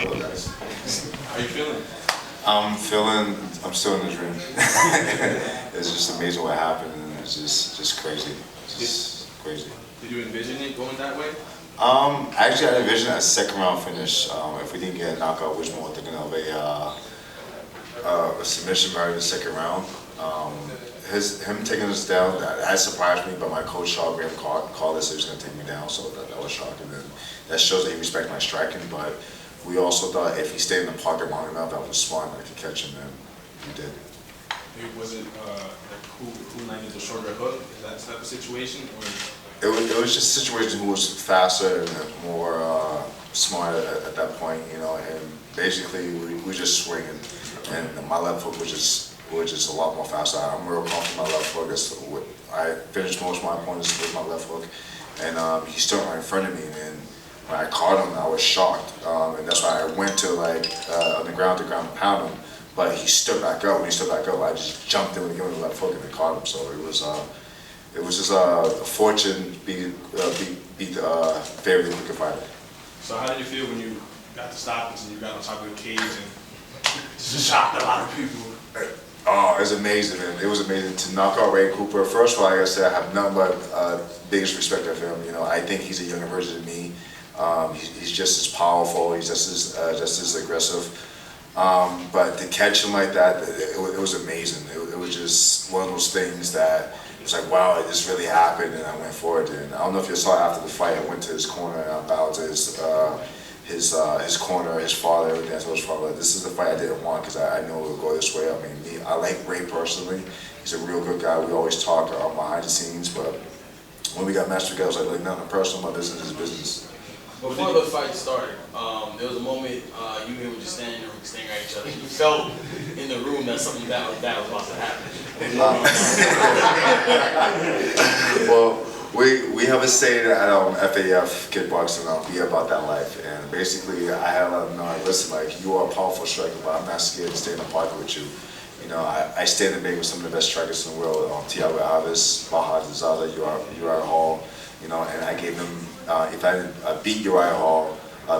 Hello guys. How you feeling? I'm still in the dream. It's just amazing what happened, and it's just crazy. It's just crazy. Did you envision it going that way? Actually, I envisioned a second round finish. If we didn't get a knockout, which more thinking of a submission married in the second round. Him taking us down, that surprised me, but my coach Shaw Graham called us, he was going to take me down, so that was shocking. And that shows that he respects my striking, but we also thought if he stayed in the pocket long enough, that was smart, and I could catch him, and he did. Was it like who landed the shorter hook? Is that type of situation? Or? It was just a situation who was faster and more smart at that point, you know, and basically we were just swinging, and my left hook was just a lot more faster. I'm real comfortable with my left hook. I finished most of my opponents with my left hook, and he stood right in front of me, and when I caught him, I was shocked, and that's why I went to on the ground to pound him, but he stood back up. When he stood back up, I just jumped in with the left hook and caught him. So it was just a fortune beat the very quicker fighter. So how did you feel when you got the stoppage and you got on top of the cage and just shocked a lot of people? Oh, it was amazing, man. It was amazing to knock out Ray Cooper. First of all, like I said, I have nothing but biggest respect of him. You know, I think he's a younger version of me. He's just as powerful. He's just as aggressive. But to catch him like that, it was amazing. It was just one of those things that it was like, wow, this really happened, and I went forward. And I don't know if you saw after the fight, I went to his corner and I bowed to his corner, his father, everything. I told his father, this is the fight I didn't want because I know it would go this way. I mean, I like Ray personally. He's a real good guy. We always talk behind the scenes, but when we got matched together, I was like nothing personal. My business is business. Before the fight started, there was a moment you and him were just standing there staring at each other. You felt in the room that something bad was about to happen. Well, we have a saying at FAF Kickboxing, be about that life. And basically, I had to let them know, listen, like, you are a powerful striker, but I'm not scared to stay in the pocket with you. You know, I stand and make with some of the best strikers in the world, Thiago Alves, Baha Zaza, Uriah Hall. You know, and I gave him, if I didn't beat Uriah Hall,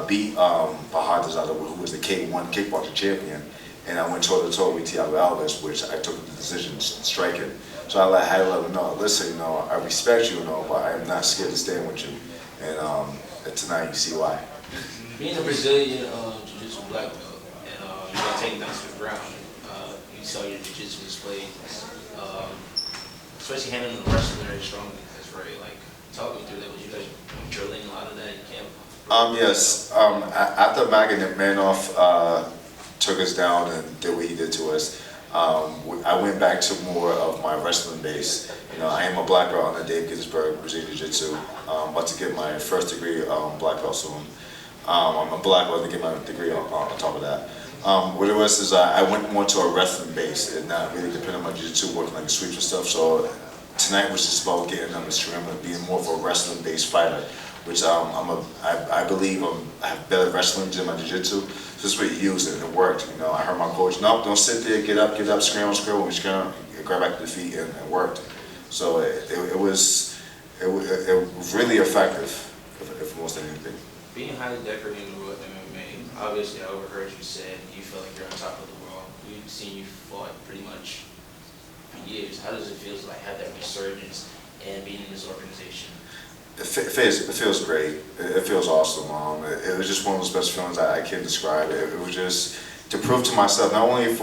beat Baha Zaza, who was the K1 kickboxing champion, and I went toe-to-toe with Thiago Alves, which I took the decision striking. So I had to let him know, listen, you know, I respect you, you know, but I am not scared to stand with you. And tonight you see why. Being a Brazilian jiu-jitsu black belt, and you got taken down to the ground, you saw your jiu-jitsu display, especially handling the wrestler very strongly. That's right. Like, talk me through that. Was you guys drilling a lot of that in camp? Yes. After Magomedov took us down and did what he did to us, I went back to more of my wrestling base. You know, I am a black belt on the Dave Ginsburg Brazilian Jiu-Jitsu. About to get my first degree black belt soon. I'm a black belt to get my degree on top of that. What it was is I went more to a wrestling base and not really depending on my jiu-jitsu, working like sweeps and stuff. So tonight was just about getting them and being more of a wrestling based fighter, which I believe I have better wrestling than my jiu-jitsu. So this is what you use and it worked. You know, I heard my coach, nope, don't sit there, get up, scramble, we scramble, grab back to the feet, and it worked. So it was really effective, if most anything. Being highly decorated in the world of MMA, obviously I overheard you said you feel like you're on top of the world. We've seen you fought pretty much for years. How does it feel to like have that resurgence and being in this organization? It feels great. It feels awesome. It was just one of those best feelings I can't describe. It was just to prove to myself, not only to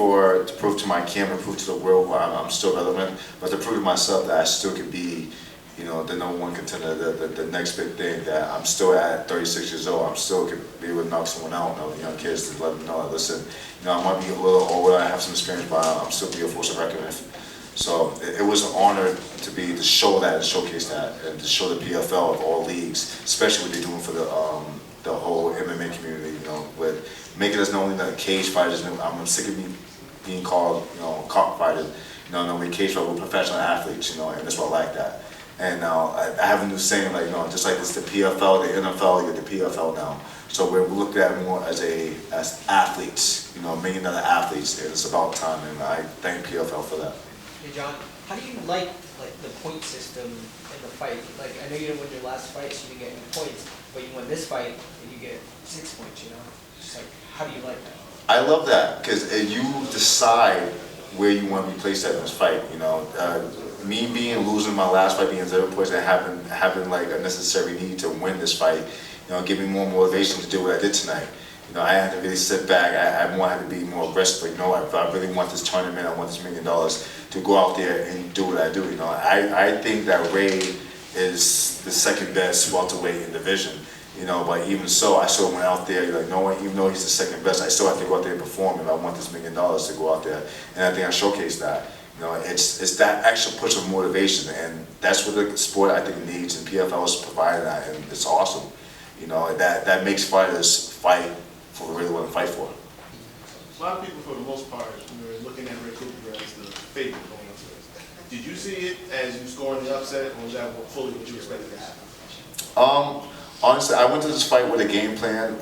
prove to my camp and prove to the world why I'm still relevant, but to prove to myself that I still could be, you know, the #1 contender, the next big thing. That I'm still at 36 years old. I'm still could be able to knock someone out, you know, the young kids to let them know, listen, you know, I might be a little older, I have some experience, but I'm still be a force of record with. So it was an honor to show that and showcase that and to show the PFL of all leagues, especially what they're doing for the whole MMA community. You know, with making us not only the cage fighters. I'm sick of being called, you know, cockfighter. You know, we cage fight, we're professional athletes. You know, and that's why I like that. And now I have a new saying, like, you know, just like it's the PFL, the NFL, you get the PFL now. So we're looked at more as athletes, you know, $1 million athletes, and it's about time. And I thank PFL for that. Hey John, how do you like like the point system in the fight? Like, I know you didn't win your last fight, so you didn't get any points, but you win this fight and you get 6 points, you know? Just like, how do you like that? I love that because you decide where you want to be placed at in this fight. You know, me losing my last fight, being 0 points, and having like a necessary need to win this fight, you know, give me more motivation to do what I did tonight. You know, I had to really sit back. I wanted to be more aggressive. But, you know, if I really want this tournament, I want this $1 million to go out there and do what I do. You know, I think that Ray is the second best welterweight in the division. You know, but even so, I still went out there, like, no one, even though he's the second best, I still have to go out there and perform if I want this $1 million to go out there. And I think I showcased that. You know, it's that extra push of motivation, and that's what the sport, I think, needs, and PFL is providing that, and it's awesome. You know, that makes fighters fight for what they really want to fight for. A lot of people, for the most part, were looking at Ray Cooper as the favorite going into this. Did you see it as you scoring the upset, or was that fully what you expected to happen? Honestly, I went to this fight with a game plan,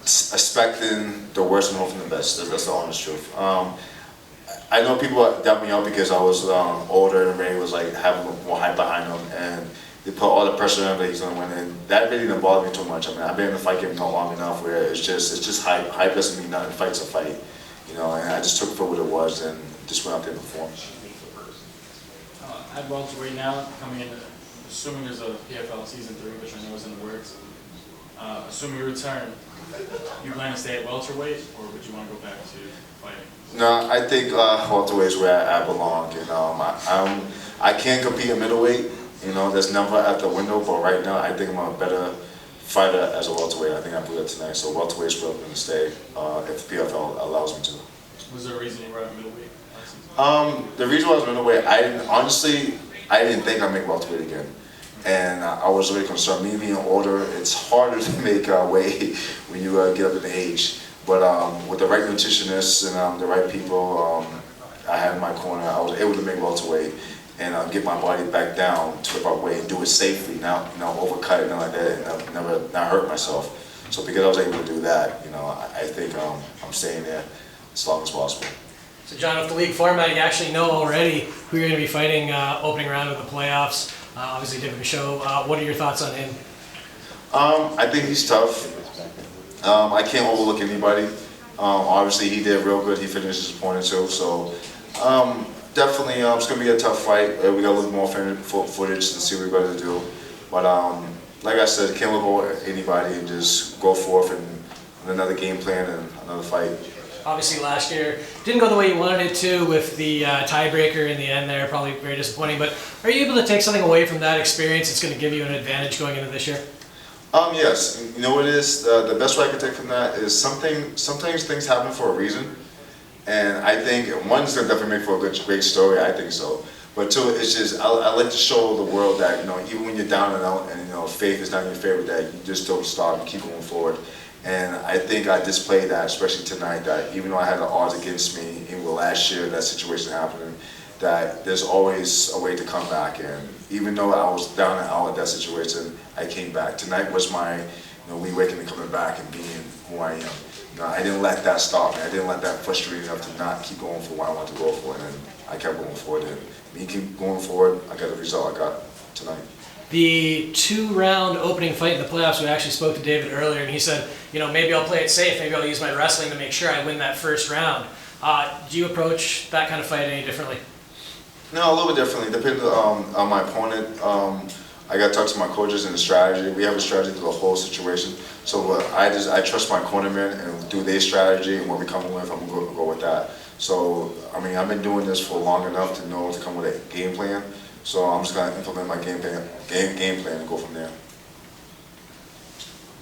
expecting the worst and hoping the best. That's the honest truth. I know people doubt me out because I was older and Ray was like having more hype behind him, and they put all the pressure on him that he's gonna win. And that really didn't bother me too much. I mean, I've been in the fight game not long enough where it's just hype. Hype doesn't mean nothing. Fight's a fight, you know. And I just took it for what it was and just went out there and performed. At welterweight now, coming in, assuming there's a PFL season 3, which I know is in the works. Assuming you return, you plan to stay at welterweight, or would you want to go back to fighting? No, I think welterweight is where I belong. You know, I can't compete in middleweight. You know, that's never at the window. But right now, I think I'm a better fighter as a welterweight. I think I proved that tonight. So welterweight is where I'm going to stay if the PFL allows me to. Was there a reason you were at middleweight? The reason why I was middleweight, I didn't think I'd make welterweight again. And I was really concerned. Me being older, it's harder to make weight when you get up in age. But with the right nutritionists and the right people I had in my corner, I was able to make welterweight and get my body back down to the right weight and do it safely, not overcut it, nothing like that, and not hurt myself. So because I was able to do that, you know, I think I'm staying there as long as possible. So John, with the league format, you actually know already who you're going to be fighting opening round of the playoffs. Obviously, David Michaud. What are your thoughts on him? I think he's tough. I can't overlook anybody. Obviously, he did real good. He finished his opponent too. So definitely, it's going to be a tough fight. We got to look more footage to see what we're going to do. But like I said, can't look over anybody and just go forth and another game plan and another fight. Obviously, last year didn't go the way you wanted it to with the tiebreaker in the end there. Probably very disappointing. But are you able to take something away from that experience that's going to give you an advantage going into this year? Yes. You know what it is? The best way I can take from that is sometimes things happen for a reason. And I think one's going to definitely make for a great story. I think so. But two, it's just I like to show the world that, you know, even when you're down and out and, you know, faith is not in your favor, that you just don't stop and keep going forward. And I think I displayed that, especially tonight, that even though I had the odds against me, even last year, that situation happening, that there's always a way to come back. And even though I was down and out at that situation, I came back. Tonight was my, you know, reawakening and coming back and being who I am. You know, I didn't let that stop me. I didn't let that frustrate me enough to not keep going for what I wanted to go for. And then I kept going forward. And me keep going forward, I got the result I got tonight. The 2-round opening fight in the playoffs, we actually spoke to David earlier, and he said, you know, maybe I'll play it safe, maybe I'll use my wrestling to make sure I win that first round. Do you approach that kind of fight any differently? No, a little bit differently. Depends on my opponent. I got to talk to my coaches and the strategy. We have a strategy for the whole situation. So I trust my cornermen and do their strategy, and what we come with, I'm going to go with that. So, I mean, I've been doing this for long enough to know to come with a game plan. So I'm just going to implement my game plan and go from there.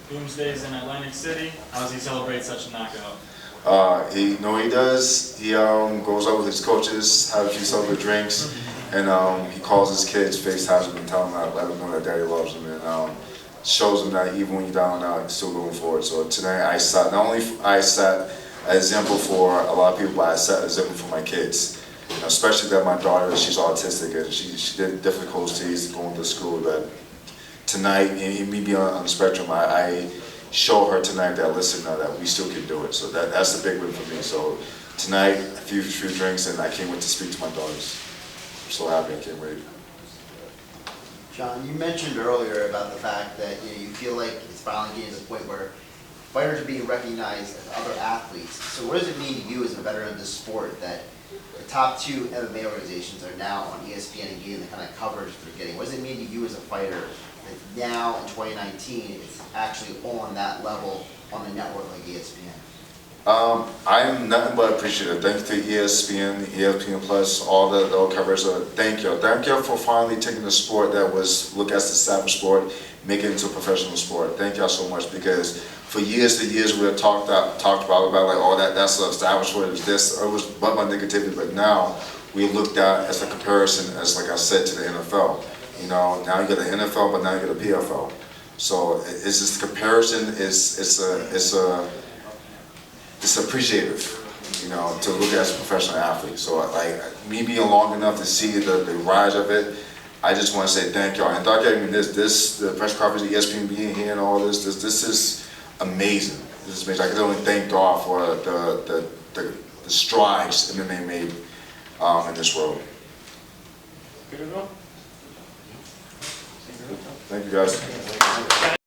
Doomsday's in Atlantic City. How does he celebrate such a knockout? He does. He goes out with his coaches, have a few sober drinks, and he calls his kids, FaceTimes them, and tell them, let them know that Daddy loves them, and shows them that even when you're down and out, you're still going forward. So tonight I set an example for a lot of people, but I set an example for my kids. You know, especially that my daughter, she's autistic, and she did difficulties going to school. But tonight, and me being on the spectrum, I show her tonight that, listen, that we still can do it. So that's the big win for me. So tonight, a few drinks, and I can't wait to speak to my daughters. so happy I can't wait. John, you mentioned earlier about the fact that you feel like it's finally getting to the point where fighters are being recognized as other athletes. So what does it mean to you as a veteran of this sport that the top 2 MMA organizations are now on ESPN and getting the kind of coverage they're getting? What does it mean to you as a fighter that now in 2019 it's actually on that level on a network like ESPN? I'm nothing but appreciative. Thank you to ESPN, ESPN Plus, all the coverage. Thank you. Thank you for finally taking the sport that was looked as the savage sport, making it into a professional sport. Thank y'all so much, because for years to years we have talked about like, oh, that's a savage sport. It was but my negativity. But now we looked at as a comparison, as like I said, to the NFL. You know, now you got the NFL, but now you got the PFL. So it's just the comparison. It's appreciative, you know, to look at as a professional athlete. So like me being long enough to see the rise of it, I just want to say thank y'all. And the press conference, ESPN being here and all this is amazing. This is amazing. I can only thank God for the strides MMA made in this world. Good to go. Thank you guys.